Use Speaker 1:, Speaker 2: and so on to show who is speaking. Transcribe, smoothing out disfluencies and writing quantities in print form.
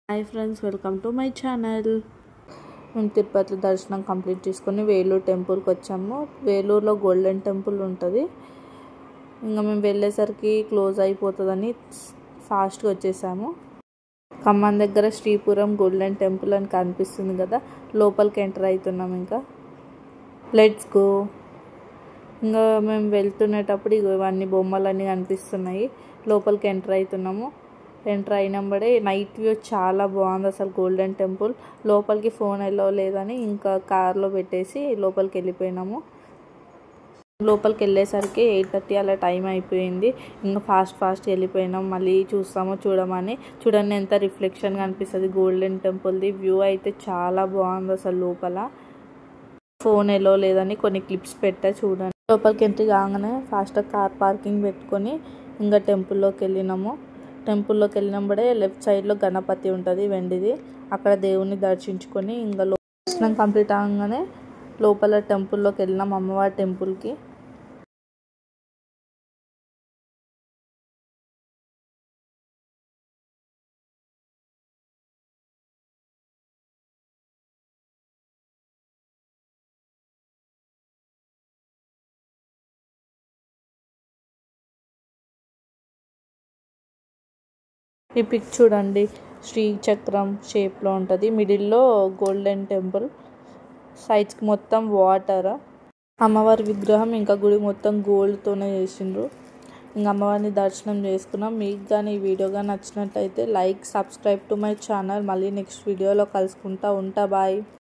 Speaker 1: Hi friends, welcome to my channel. మేము తిరుపతి దర్శనం complete చేసుకొని వేలూరు టెంపుల్కి వచ్చాము. వేలూరులో గోల్డెన్ టెంపుల్ ఉంటుంది. ఇంకా మేము వెళ్ళేసరికి క్లోజ్ అయిపోతుందని ఫాస్ట్గా వచ్చేసాము. ఖమ్మం దగ్గర శ్రీపురం గోల్డెన్ టెంపుల్ అని కనిపిస్తుంది కదా, లోపలికి ఎంటర్ అవుతున్నాం. ఇంకా లెట్స్ గో. ఇంకా మేము వెళ్తున్నప్పుడు ఇవన్నీ బొమ్మలన్నీ కనిపిస్తున్నాయి. లోపలికి ఎంటర్ అవుతున్నాము. ఎంటర్ అయినప్పుడే నైట్ వ్యూ చాలా బాగుంది అసలు. గోల్డెన్ టెంపుల్ లోపలికి ఫోన్ ఎల్లో లేదని ఇంకా కార్లో పెట్టేసి లోపలికి వెళ్ళిపోయినాము. లోపలికి వెళ్ళేసరికి 8:30 అలా టైం అయిపోయింది. ఇంకా ఫాస్ట్ వెళ్ళిపోయినాం. మళ్ళీ చూడమని చూడండి ఎంత రిఫ్లెక్షన్గా అనిపిస్తుంది గోల్డెన్ టెంపుల్ది. వ్యూ అయితే చాలా బాగుంది అసలు. లోపల ఫోన్ ఎల్లో లేదని కొన్ని క్లిప్స్ పెట్టా చూడండి. లోపలికి ఎంట్రీ కాగానే ఫాస్ట్గా కార్ పార్కింగ్ పెట్టుకొని ఇంకా టెంపుల్లోకి వెళ్ళినాము. టెంపుల్లోకి వెళ్ళినప్పుడే లెఫ్ట్ సైడ్లో గణపతి ఉంటుంది వెండిది. అక్కడ దేవుణ్ణి దర్శించుకొని ఇంకా దర్శనం కంప్లీట్ అవగానే లోపల టెంపుల్లోకి వెళ్ళినాం, అమ్మవారి టెంపుల్కి. ఈ పిక్ చూడండి, శ్రీచక్రం షేప్లో ఉంటుంది. మిడిల్లో గోల్డెన్ టెంపుల్, సైడ్స్కి మొత్తం వాటర్. అమ్మవారి విగ్రహం ఇంకా గుడి మొత్తం గోల్డ్తోనే చేసిండ్రు. ఇంకా అమ్మవారిని దర్శనం చేసుకున్నాం. మీకు కానీ ఈ వీడియో కానీ నచ్చినట్టయితే like, subscribe to my channel. మళ్ళీ నెక్స్ట్ వీడియోలో కలుసుకుంటా ఉంటా. బాయ్.